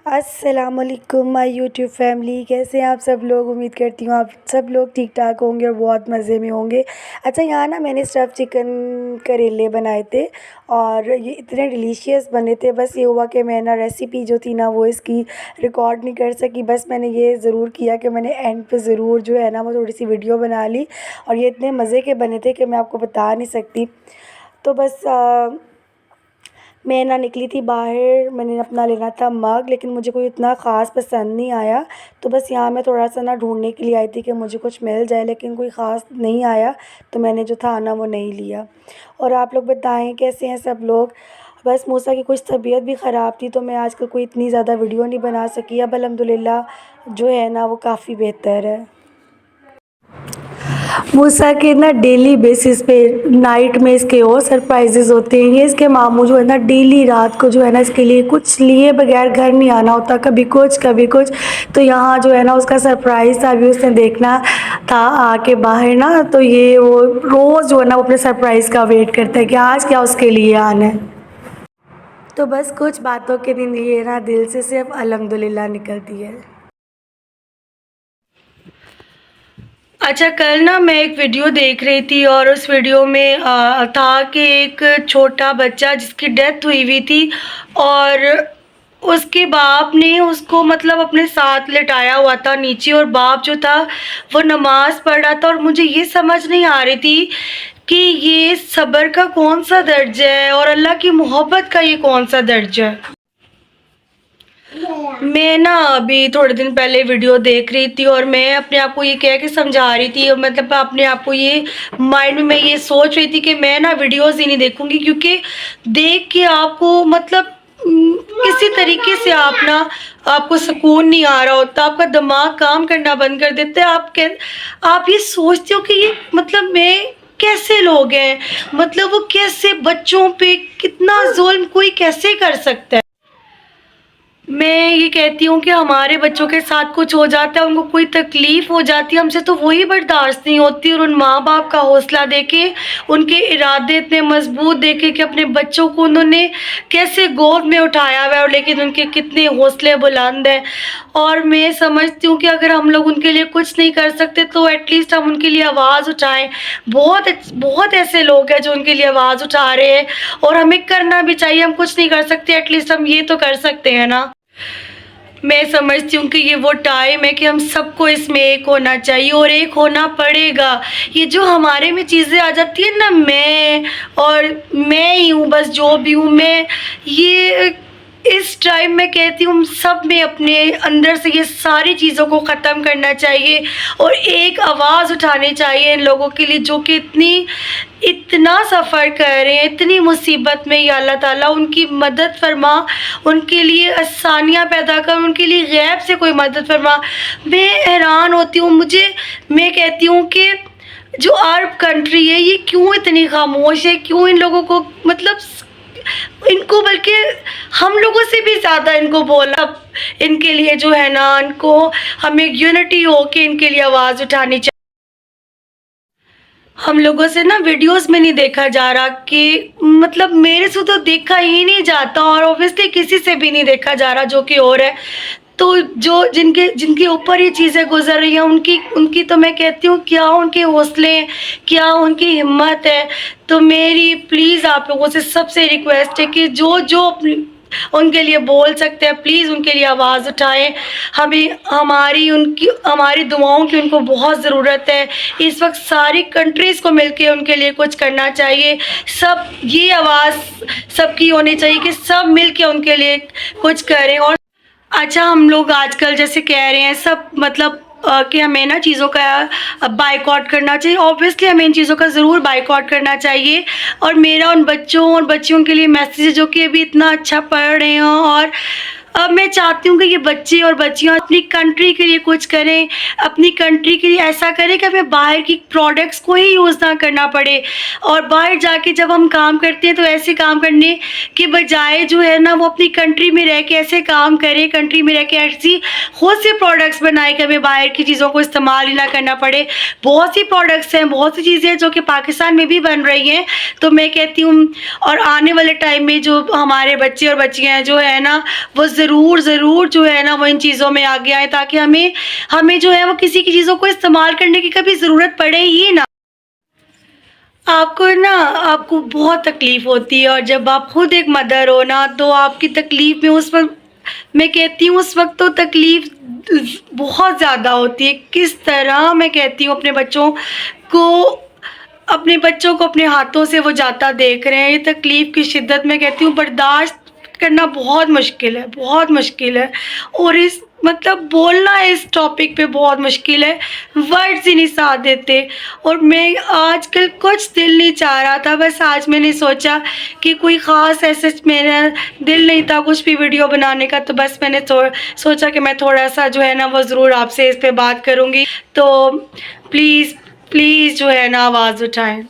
السلام علیکم مائی YouTube family, کیسے ہیں آپ سب لوگ؟ امید کرتی ہوں آپ سب لوگ ٹھیک ٹھاک ہوں گے اور بہت مزے میں ہوں گے۔ اچھا، یہاں نا میں نے اسٹف چکن کریلے بنائے تھے اور یہ اتنے ڈیلیشیس بنے تھے۔ بس یہ ہوا کہ میں نا ریسیپی جو تھی نا وہ اس کی ریکارڈ نہیں کر سکی۔ بس میں نے یہ ضرور کیا کہ میں نے اینڈ پہ ضرور جو ہے نا وہ تھوڑی سی ویڈیو بنا لی، اور یہ اتنے مزے کے بنے تھے کہ میں آپ کو بتا نہیں سکتی۔ تو بس میں نہ نکلی تھی باہر، میں نے اپنا لینا تھا مگ، لیکن مجھے کوئی اتنا خاص پسند نہیں آیا، تو بس یہاں میں تھوڑا سا نا ڈھونڈنے کے لیے آئی تھی کہ مجھے کچھ مل جائے، لیکن کوئی خاص نہیں آیا، تو میں نے جو تھا نا وہ نہیں لیا۔ اور آپ لوگ بتائیں کیسے ہیں سب لوگ؟ بس موسیٰ کی کچھ طبیعت بھی خراب تھی، تو میں آج کل کوئی اتنی زیادہ ویڈیو نہیں بنا سکی۔ اب الحمدللہ جو ہے نا وہ کافی بہتر ہے۔ موسیٰ کے نا ڈیلی بیسس پہ نائٹ میں اس کے اور سرپرائزز ہوتے ہیں۔ یہ اس کے ماموں جو ہے نا ڈیلی رات کو جو ہے نا اس کے لیے کچھ لیے بغیر گھر نہیں آنا ہوتا، کبھی کچھ۔ تو یہاں جو ہے نا اس کا سرپرائز تھا، ابھی اس نے دیکھنا تھا آ کے باہر نا، تو یہ وہ روز جو ہے نا وہ اپنے سرپرائز کا ویٹ کرتا ہے کہ آج کیا اس کے لیے آنا ہے۔ تو بس کچھ باتوں کے دن یہ نا دل سے صرف الحمدللہ نکلتی ہے۔ اچھا، کل نا میں ایک ویڈیو دیکھ رہی تھی اور اس ویڈیو میں تھا کہ ایک چھوٹا بچہ جس کی ڈیتھ ہوئی تھی، اور اس کے باپ نے اس کو مطلب اپنے ساتھ لٹایا ہوا تھا نیچے، اور باپ جو تھا وہ نماز پڑھ رہا تھا، اور مجھے یہ سمجھ نہیں آ رہی تھی کہ یہ صبر کا کون سا درجہ ہے اور اللہ کی محبت کا یہ کون سا درجہ ہے۔ میں نا ابھی تھوڑے دن پہلے ویڈیو دیکھ رہی تھی، اور میں اپنے آپ کو یہ کہہ کے سمجھا رہی تھی، مطلب اپنے آپ کو یہ مائنڈ میں یہ سوچ رہی تھی کہ میں نا ویڈیوز ہی نہیں دیکھوں گی، کیونکہ دیکھ کے آپ کو مطلب کسی طریقے سے آپ کو سکون نہیں آ رہا ہوتا، آپ کا دماغ کام کرنا بند کر دیتا ہے۔ آپ یہ سوچتے ہو کہ یہ مطلب میں کیسے لوگ ہیں، مطلب وہ کیسے بچوں پہ کتنا ظلم کوئی کیسے کر سکتا ہے۔ میں یہ کہتی ہوں کہ ہمارے بچوں کے ساتھ کچھ ہو جاتا ہے، ان کو کوئی تکلیف ہو جاتی ہے، ہم سے تو وہی برداشت نہیں ہوتی، اور ان ماں باپ کا حوصلہ دیکھے، ان کے ارادے اتنے مضبوط دیکھے کہ اپنے بچوں کو انہوں نے کیسے گود میں اٹھایا ہوا ہے، اور لیکن ان کے کتنے حوصلے بلند ہیں۔ اور میں سمجھتی ہوں کہ اگر ہم لوگ ان کے لیے کچھ نہیں کر سکتے تو ایٹ لیسٹ ہم ان کے لیے آواز اٹھائیں۔ بہت ایسے لوگ ہیں جو ان کے لیے آواز اٹھا رہے ہیں، اور ہمیں کرنا بھی چاہیے۔ ہم کچھ نہیں کر سکتے، ایٹ لیسٹ ہم یہ تو کر سکتے ہیں نا۔ میں سمجھتی ہوں کہ یہ وہ ٹائم ہے کہ ہم سب کو اس میں ایک ہونا چاہیے، اور ایک ہونا پڑے گا۔ یہ جو ہمارے میں چیزیں آ جاتی ہیں نا، میں ہی ہوں، بس جو بھی ہوں میں، یہ اس ٹائم میں کہتی ہوں سب میں اپنے اندر سے یہ ساری چیزوں کو ختم کرنا چاہیے، اور ایک آواز اٹھانی چاہیے ان لوگوں کے لیے جو کہ اتنا سفر کر رہے ہیں، اتنی مصیبت میں۔ یا اللہ تعالیٰ ان کی مدد فرما، ان کے لیے آسانیاں پیدا کر، ان کے لیے غیب سے کوئی مدد فرما۔ میں حیران ہوتی ہوں، میں کہتی ہوں کہ جو عرب کنٹری ہے یہ کیوں اتنی خاموش ہے، کیوں ان لوگوں کو مطلب ان کو بلکہ ہم لوگوں سے بھی زیادہ ان کو بولا، ان کے لیے جو ہے نا ان کو ہمیں یونٹی ہو کے ان کے لیے آواز اٹھانی چاہیے۔ ہم لوگوں سے نا ویڈیوز میں نہیں دیکھا جا رہا، کہ مطلب میرے سے تو دیکھا ہی نہیں جاتا، اور اوبویسلی کسی سے بھی نہیں دیکھا جا رہا جو کہ اور ہے۔ تو جن کے اوپر یہ چیزیں گزر رہی ہیں، ان کی تو میں کہتی ہوں کیا ان کے حوصلے ہیں، کیا ان کی ہمت ہے۔ تو میری پلیز آپ لوگوں سے سب سے ریکویسٹ ہے کہ جو ان کے لیے بول سکتے ہیں پلیز ان کے لیے آواز اٹھائیں۔ ہماری دعاؤں کی ان کو بہت ضرورت ہے۔ اس وقت ساری کنٹریز کو مل کے ان کے لیے کچھ کرنا چاہیے، یہ آواز سب کی ہونی چاہیے کہ سب مل کے ان کے لیے کچھ کریں۔ اور اچھا، ہم لوگ آج کل جیسے کہہ رہے ہیں سب مطلب کہ ہمیں نا چیزوں کا بائیکاٹ کرنا چاہیے، اوبویسلی ہمیں ان چیزوں کا ضرور بائیکاٹ کرنا چاہیے۔ اور میرا ان بچوں اور بچیوں کے لیے میسیج ہے جو کہ ابھی اتنا اچھا پڑھ رہے ہوں، اور اب میں چاہتی ہوں کہ یہ بچے اور بچیاں اپنی کنٹری کے لیے کچھ کریں، اپنی کنٹری کے لیے ایسا کریں کہ ہمیں باہر کی پروڈکٹس کو ہی یوز نہ کرنا پڑے، اور باہر جا کے جب ہم کام کرتے ہیں تو ایسے کام کرنے کے بجائے جو ہے نا وہ اپنی کنٹری میں رہ کے ایسے کام کرے، کنٹری میں رہ کے ایسی خود سے پروڈکٹس بنائے کہ ہمیں باہر کی چیزوں کو استعمال ہی نہ کرنا پڑے۔ بہت سی پروڈکٹس ہیں، بہت سی چیزیں ہیں جو کہ پاکستان میں بھی بن رہی ہیں، تو میں کہتی ہوں اور آنے والے ٹائم میں جو ہمارے بچے اور بچیاں جو ہے نا وہ ضرور ضرور جو ہے نا وہ ان چیزوں میں آگے آئیں تاکہ ہمیں جو ہے وہ کسی کی چیزوں کو استعمال کرنے کی کبھی ضرورت پڑے ہی نہ. آپ کو بہت تکلیف ہوتی ہے، اور جب آپ خود ایک مدر ہو نا تو آپ کی تکلیف میں اس وقت میں کہتی ہوں اس وقت تو تکلیف بہت زیادہ ہوتی ہے. کس طرح میں کہتی ہوں اپنے بچوں کو اپنے ہاتھوں سے وہ جاتا دیکھ رہے ہیں، یہ تکلیف کی شدت میں کہتی ہوں برداشت کرنا بہت مشکل ہے، بہت مشکل ہے. اور بولنا اس ٹاپک پہ بہت مشکل ہے، ورڈز ہی نہیں ساتھ دیتے. اور میں آج کل کچھ دل نہیں چاہ رہا تھا، بس آج میں نے سوچا کہ کوئی خاص ایسے میرا دل نہیں تھا کچھ بھی ویڈیو بنانے کا، تو بس میں نے سوچا کہ میں تھوڑا سا جو ہے نا وہ ضرور آپ سے اس پہ بات کروں گی. تو پلیز جو ہے نا آواز اٹھائیں.